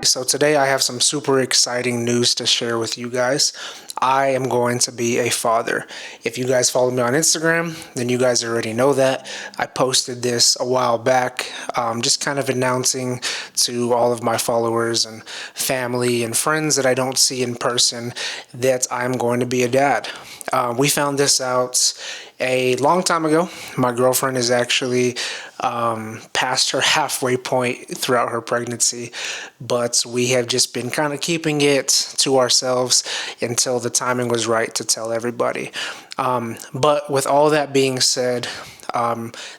So today I have some super exciting news to share with you guys. I am going to be a father. If you guys follow me on Instagram, then you guys already know that. I posted this a while back, just kind of announcing to all of my followers and family and friends that I don't see in person that I'm going to be a dad. We found this out a long time ago. My girlfriend is actually past her halfway point throughout her pregnancy, but we have just been kind of keeping it to ourselves until the timing was right to tell everybody. But with all that being said,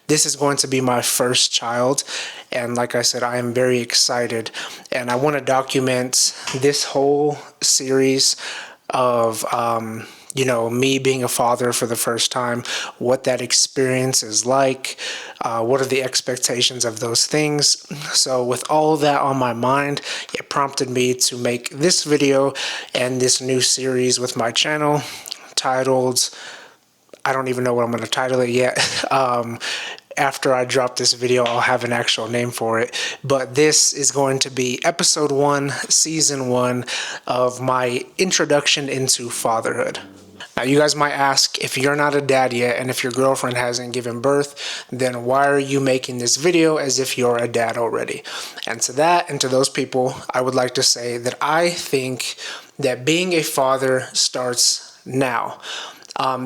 this is going to be my first child, and like I said, I am very excited, and I want to document this whole series of me being a father for the first time, what that experience is like, what are the expectations of those things. So with all that on my mind, it prompted me to make this video and this new series with my channel titled, I don't even know what I'm going to title it yet. After I drop this video, I'll have an actual name for it. But this is going to be episode 1, season 1 of my introduction into fatherhood. Now, you guys might ask, if you're not a dad yet and if your girlfriend hasn't given birth, then why are you making this video as if you're a dad already? And to that and to those people, I would like to say that I think that being a father starts now.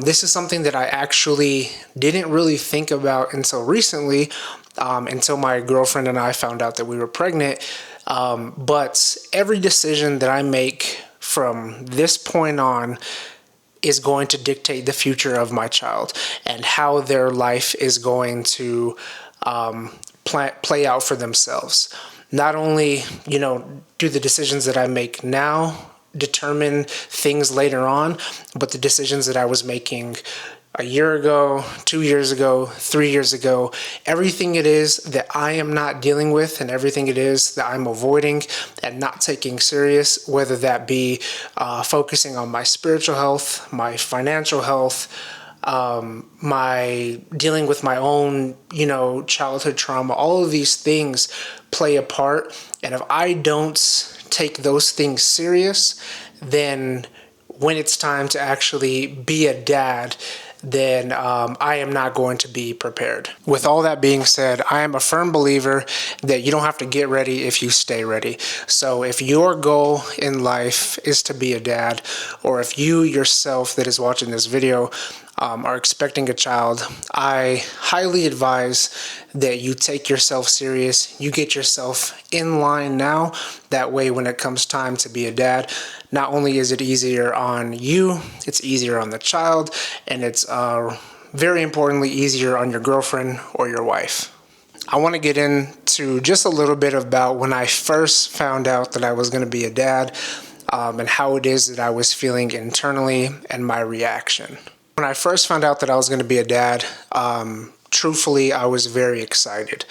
This is something that I actually didn't really think about until recently, until my girlfriend and I found out that we were pregnant. But every decision that I make from this point on is going to dictate the future of my child and how their life is going to play out for themselves. Not only, do the decisions that I make now determine things later on, but the decisions that I was making a year ago, 2 years ago, 3 years ago, everything it is that I am not dealing with and everything it is that I'm avoiding and not taking serious, whether that be focusing on my spiritual health, my financial health, my dealing with my own, childhood trauma, all of these things play a part. And if I don't take those things serious, then when it's time to actually be a dad, then I am not going to be prepared. With all that being said, I am a firm believer that you don't have to get ready if you stay ready. So if your goal in life is to be a dad, or if you yourself that is watching this video are expecting a child, I highly advise that you take yourself serious. You get yourself in line now. That way, when it comes time to be a dad, not only is it easier on you, it's easier on the child, and it's very importantly easier on your girlfriend or your wife. I want to get into just a little bit about when I first found out that I was going to be a dad, and how it is that I was feeling internally and my reaction. When I first found out that I was going to be a dad, truthfully, I was very excited.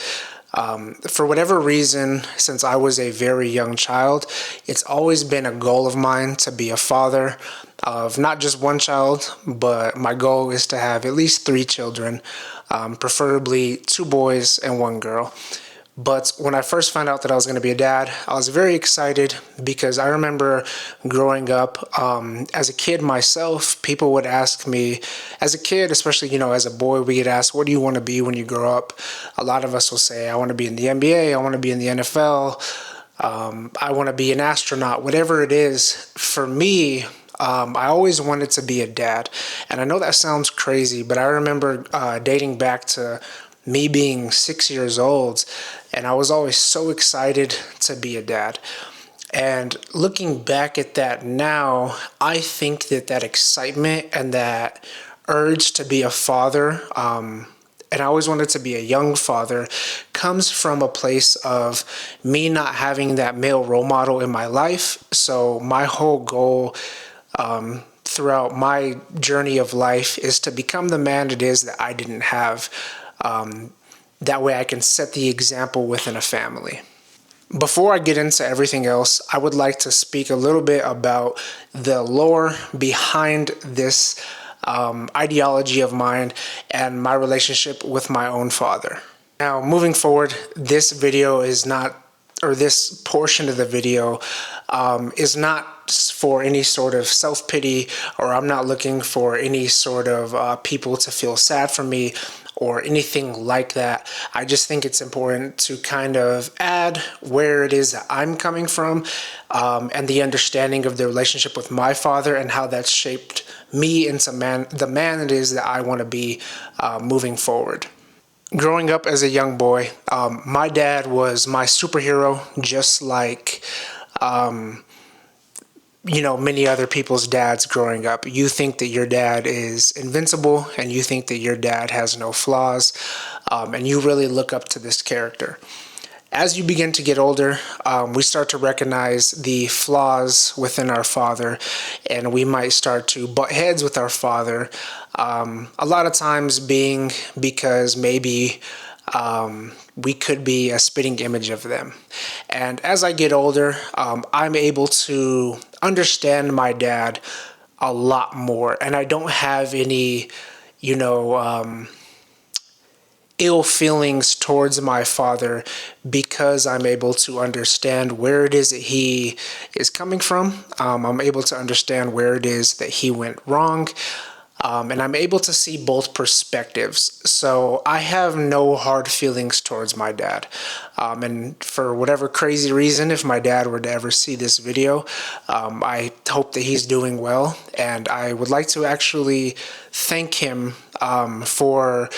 For whatever reason, since I was a very young child, it's always been a goal of mine to be a father of not just one child, but my goal is to have at least 3 children, preferably 2 boys and 1 girl. But when I first found out that I was going to be a dad, I was very excited because I remember growing up as a kid myself, people would ask me, as a kid, especially, as a boy, we get asked, what do you want to be when you grow up? A lot of us will say, I want to be in the NBA, I want to be in the NFL, I want to be an astronaut, whatever it is. For me, I always wanted to be a dad. And I know that sounds crazy, but I remember dating back to me being 6 years old, and I was always so excited to be a dad. And looking back at that now, I think that excitement and that urge to be a father, and I always wanted to be a young father, comes from a place of me not having that male role model in my life. So my whole goal throughout my journey of life is to become the man it is that I didn't have. That way I can set the example within a family. Before I get into everything else, I would like to speak a little bit about the lore behind this ideology of mine and my relationship with my own father. Now, moving forward, this video is not or this portion of the video is not for any sort of self-pity, or I'm not looking for any sort of people to feel sad for me or anything like that. I just think it's important to kind of add where it is that I'm coming from, and the understanding of the relationship with my father and how that's shaped me into the man it is that I want to be moving forward. Growing up as a young boy, my dad was my superhero, just like many other people's dads growing up. You think that your dad is invincible, and you think that your dad has no flaws, and you really look up to this character. As you begin to get older, we start to recognize the flaws within our father, and we might start to butt heads with our father, a lot of times being because maybe we could be a spitting image of them. And as I get older, I'm able to understand my dad a lot more, and I don't have any, ill feelings towards my father, because I'm able to understand where it is that he is coming from. I'm able to understand where it is that he went wrong. And I'm able to see both perspectives. So I have no hard feelings towards my dad. And for whatever crazy reason, if my dad were to ever see this video, I hope that he's doing well. And I would like to actually thank him for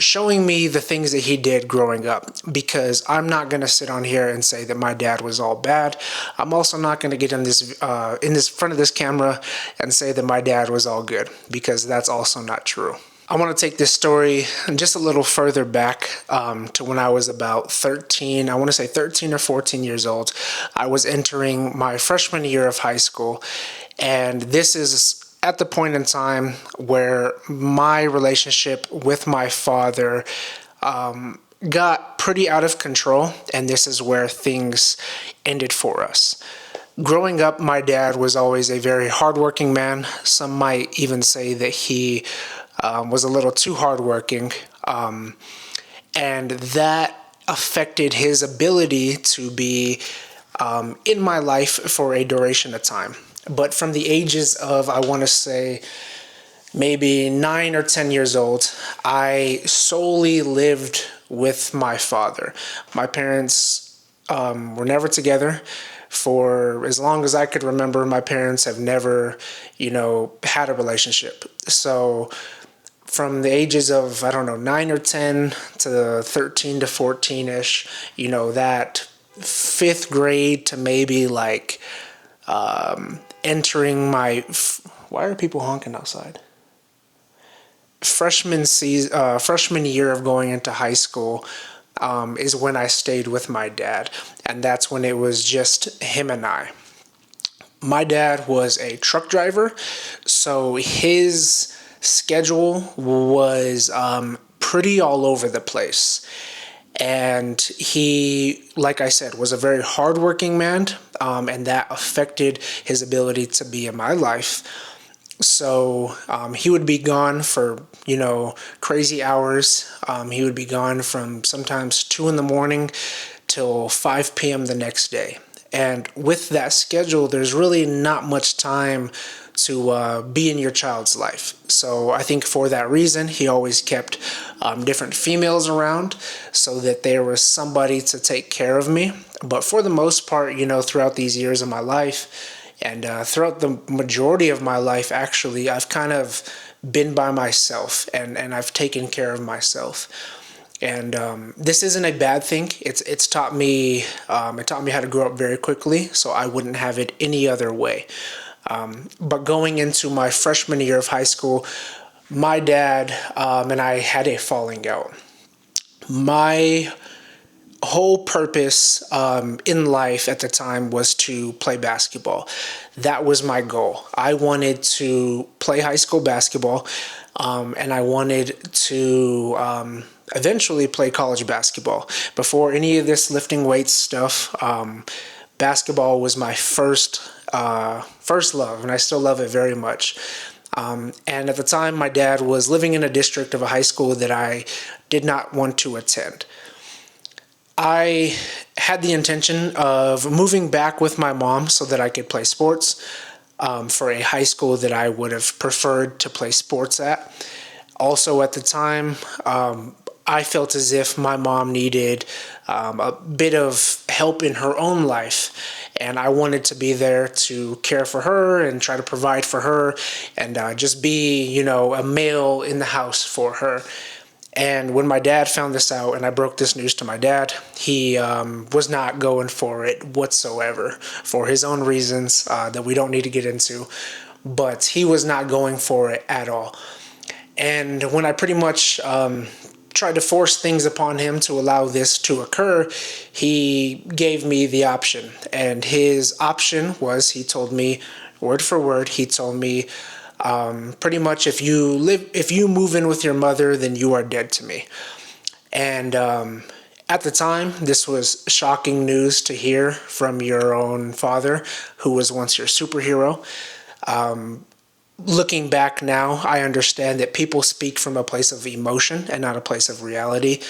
showing me the things that he did growing up, because I'm not going to sit on here and say that my dad was all bad. I'm also not going to get in this front of this camera and say that my dad was all good, because that's also not true. I want to take this story just a little further back to when I was about 13. I want to say 13 or 14 years old. I was entering my freshman year of high school, and this is at the point in time where my relationship with my father got pretty out of control, and this is where things ended for us. Growing up, my dad was always a very hardworking man. Some might even say that he was a little too hardworking, and that affected his ability to be in my life for a duration of time. But from the ages of, I want to say, maybe 9 or 10 years old, I solely lived with my father. My parents were never together. For as long as I could remember, my parents have never, had a relationship. So from the ages of, 9 or 10 to 13 to 14-ish, that 5th grade to maybe like entering my, why are people honking outside? Freshman year of going into high school is when I stayed with my dad, and that's when it was just him and I. My dad was a truck driver, so his schedule was pretty all over the place. And he, like I said, was a very hardworking man, and that affected his ability to be in my life. So he would be gone for, crazy hours. He would be gone from sometimes 2 in the morning till 5 p.m. the next day. And with that schedule, there's really not much time to be in your child's life. So I think for that reason, he always kept different females around so that there was somebody to take care of me. But for the most part, throughout these years of my life, and throughout the majority of my life, actually, I've kind of been by myself, and I've taken care of myself. And this isn't a bad thing. It's taught me how to grow up very quickly, so I wouldn't have it any other way. But going into my freshman year of high school, my dad and I had a falling out. My whole purpose in life at the time was to play basketball. That was my goal. I wanted to play high school basketball, and I wanted to eventually play college basketball. Before any of this lifting weights stuff, basketball was my first love, and I still love it very much. And at the time, my dad was living in a district of a high school that I did not want to attend. I had the intention of moving back with my mom so that I could play sports for a high school that I would have preferred to play sports at. Also, at the time, I felt as if my mom needed a bit of help in her own life, and I wanted to be there to care for her and try to provide for her and just be, a male in the house for her. And when my dad found this out and I broke this news to my dad, he was not going for it whatsoever for his own reasons that we don't need to get into. But he was not going for it at all. And when I pretty much tried to force things upon him to allow this to occur, he gave me the option. And his option was, he told me, word for word, he told me, pretty much, if you move in with your mother, then you are dead to me. And at the time, this was shocking news to hear from your own father, who was once your superhero. Looking back now, I understand that people speak from a place of emotion and not a place of reality.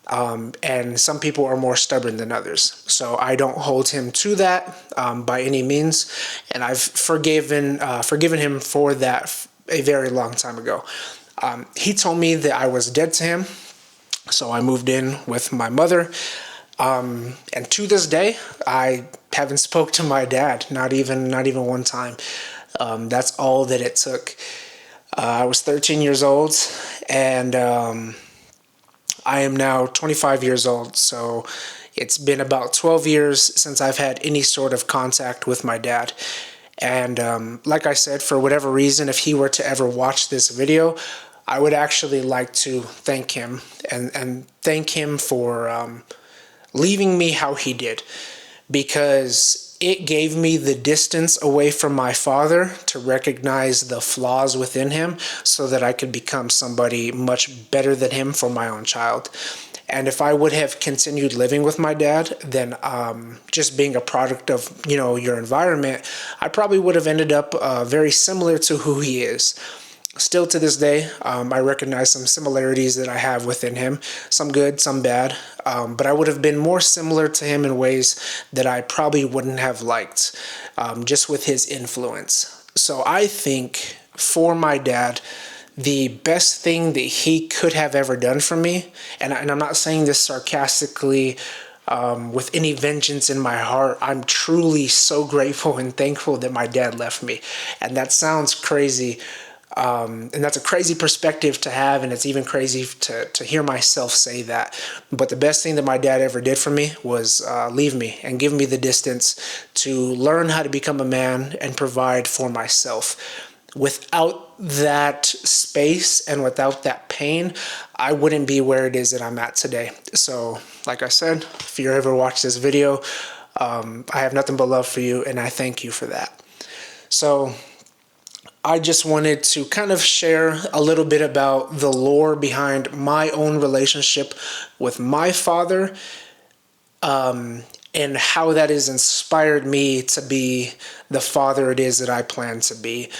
And some people are more stubborn than others. So I don't hold him to that by any means. And I've forgiven him for that a very long time ago. He told me that I was dead to him. So I moved in with my mother. And to this day, I haven't spoke to my dad, not even one time. That's all that it took. I was 13 years old, and I am now 25 years old, so it's been about 12 years since I've had any sort of contact with my dad. And like I said, for whatever reason, if he were to ever watch this video, I would actually like to thank him and thank him for leaving me how he did, because it gave me the distance away from my father to recognize the flaws within him so that I could become somebody much better than him for my own child. And if I would have continued living with my dad, then just being a product of, your environment, I probably would have ended up very similar to who he is. Still to this day, I recognize some similarities that I have within him, some good, some bad, but I would have been more similar to him in ways that I probably wouldn't have liked, just with his influence. So I think for my dad, the best thing that he could have ever done for me, and I'm not saying this sarcastically, with any vengeance in my heart, I'm truly so grateful and thankful that my dad left me. And that sounds crazy. And that's a crazy perspective to have, and it's even crazy to hear myself say that. But the best thing that my dad ever did for me was leave me and give me the distance to learn how to become a man and provide for myself. Without that space and without that pain, I wouldn't be where it is that I'm at today. So, like I said, if you ever watch this video, I have nothing but love for you, and I thank you for that. So I just wanted to kind of share a little bit about the lore behind my own relationship with my father, and how that has inspired me to be the father it is that I plan to be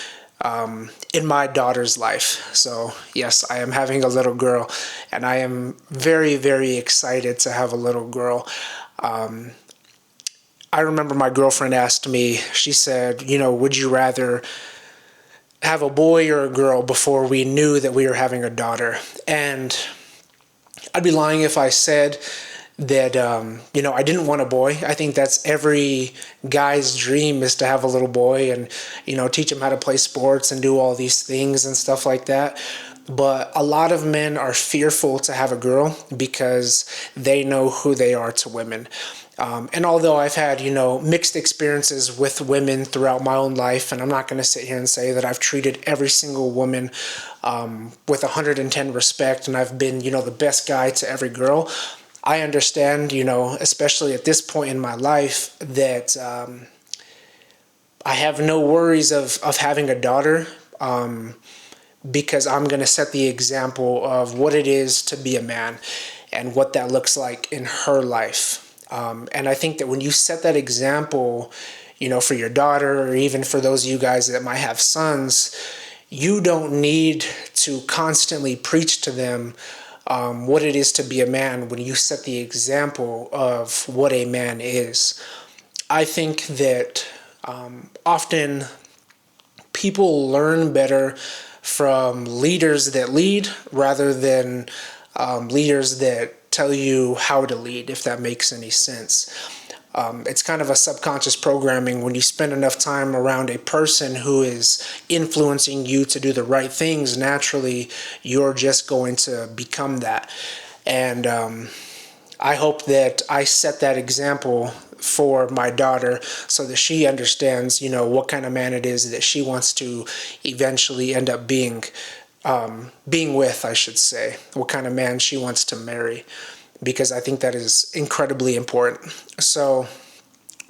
in my daughter's life. So yes, I am having a little girl, and I am very, very excited to have a little girl. I remember my girlfriend asked me, she said, would you rather have a boy or a girl before we knew that we were having a daughter? And I'd be lying if I said that, I didn't want a boy. I think that's every guy's dream, is to have a little boy and, teach him how to play sports and do all these things and stuff like that. But a lot of men are fearful to have a girl because they know who they are to women. And although I've had, mixed experiences with women throughout my own life, and I'm not going to sit here and say that I've treated every single woman with 110 respect, and I've been, the best guy to every girl, I understand, especially at this point in my life, that I have no worries of having a daughter, because I'm going to set the example of what it is to be a man and what that looks like in her life. And I think that when you set that example, for your daughter, or even for those of you guys that might have sons, you don't need to constantly preach to them what it is to be a man when you set the example of what a man is. I think that often people learn better from leaders that lead rather than leaders that tell you how to lead, if that makes any sense. It's kind of a subconscious programming. When you spend enough time around a person who is influencing you to do the right things, naturally you're just going to become that. And I hope that I set that example for my daughter so that she understands, what kind of man it is that she wants to eventually end up being with, I should say, what kind of man she wants to marry, because I think that is incredibly important. So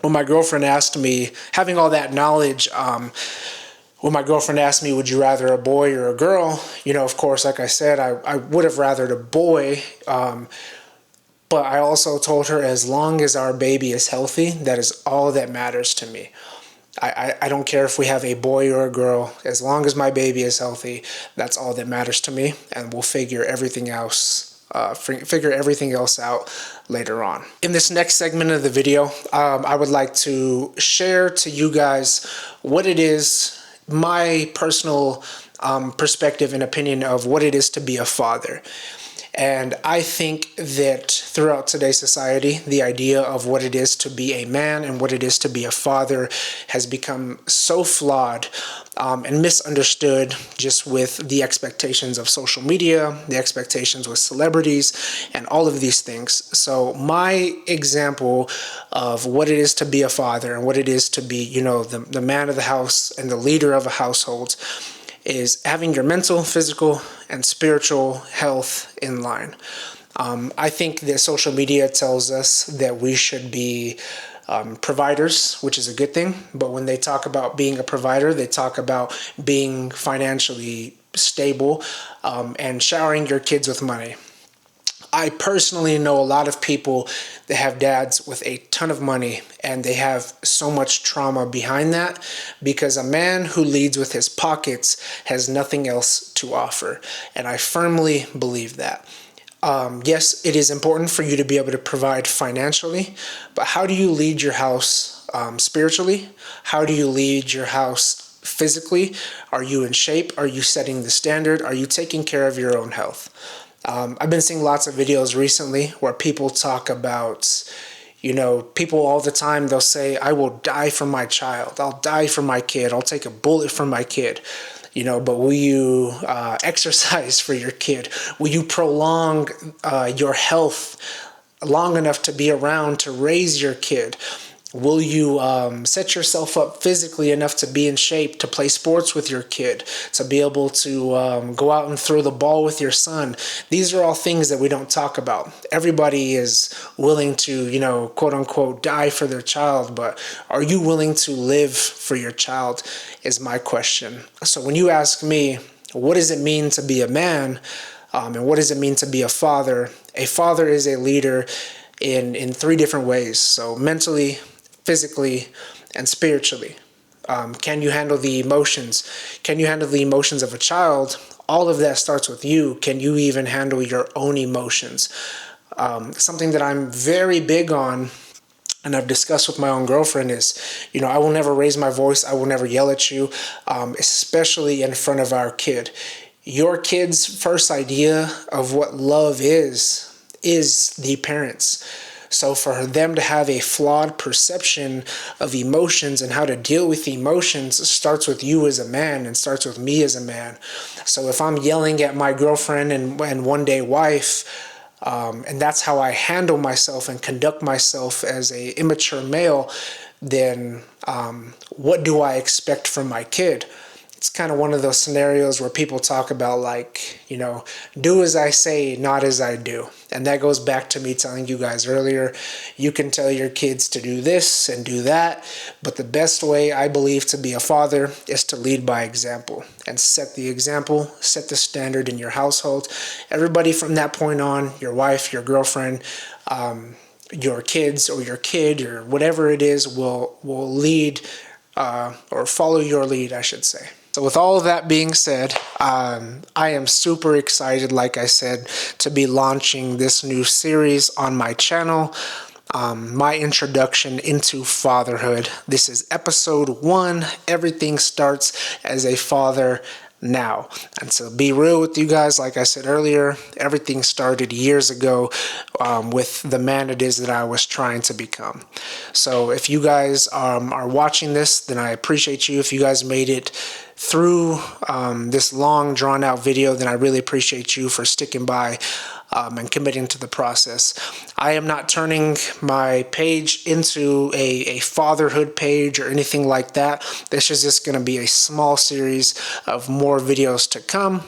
when my girlfriend asked me, having all that knowledge, when my girlfriend asked me, would you rather a boy or a girl? Of course, like I said, I would have rathered a boy. But I also told her, as long as our baby is healthy, that is all that matters to me. I don't care if we have a boy or a girl. As long as my baby is healthy, that's all that matters to me. And we'll figure everything else out later on. In this next segment of the video, I would like to share to you guys what it is, my personal perspective and opinion of what it is to be a father. And I think that throughout today's society, the idea of what it is to be a man and what it is to be a father has become so flawed and misunderstood, just with the expectations of social media, the expectations with celebrities, and all of these things. So my example of what it is to be a father and what it is to be, the man of the house and the leader of a household is having your mental, physical, and spiritual health in line. I think that social media tells us that we should be providers, which is a good thing. But when they talk about being a provider, they talk about being financially stable and showering your kids with money. I personally know a lot of people that have dads with a ton of money, and they have so much trauma behind that because a man who leads with his pockets has nothing else to offer. And I firmly believe that. Yes, it is important for you to be able to provide financially, but how do you lead your house spiritually? How do you lead your house physically? Are you in shape? Are you setting the standard? Are you taking care of your own health? I've been seeing lots of videos recently where people talk about, people all the time, they'll say, I will die for my child. I'll die for my kid. I'll take a bullet for my kid. But will you exercise for your kid? Will you prolong your health long enough to be around to raise your kid? Will you set yourself up physically enough to be in shape to play sports with your kid, to be able to go out and throw the ball with your son? These are all things that we don't talk about. Everybody is willing to, quote unquote, die for their child, but are you willing to live for your child is my question. So when you ask me, what does it mean to be a man? And what does it mean to be a father? A father is a leader in three different ways. So mentally, physically, and spiritually. Can you handle the emotions? Can you handle the emotions of a child? All of that starts with you. Can you even handle your own emotions? Something that I'm very big on, and I've discussed with my own girlfriend, is, I will never raise my voice. I will never yell at you, especially in front of our kid. Your kid's first idea of what love is the parents. So for them to have a flawed perception of emotions and how to deal with emotions starts with you as a man and starts with me as a man. So if I'm yelling at my girlfriend and one day wife, and that's how I handle myself and conduct myself as a immature male, then what do I expect from my kid? It's kind of one of those scenarios where people talk about, like, do as I say, not as I do. And that goes back to me telling you guys earlier, you can tell your kids to do this and do that, but the best way, I believe, to be a father is to lead by example and set the example, set the standard in your household. Everybody from that point on, your wife, your girlfriend, your kids or your kid or whatever it is will lead or follow your lead, I should say. So with all of that being said, I am super excited, like I said, to be launching this new series on my channel. My introduction into fatherhood. This is episode 1. Everything starts as a father now. And to be real with you guys, like I said earlier, everything started years ago with the man it is that I was trying to become. So if you guys are watching this, then I appreciate you. If you guys made it through this long drawn out video, then I really appreciate you for sticking by and committing to the process. I am not turning my page into a fatherhood page or anything like that. This is just going to be a small series of more videos to come.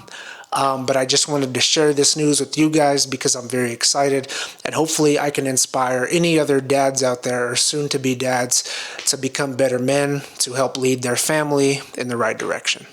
But I just wanted to share this news with you guys because I'm very excited, and hopefully I can inspire any other dads out there or soon-to-be dads to become better men, to help lead their family in the right direction.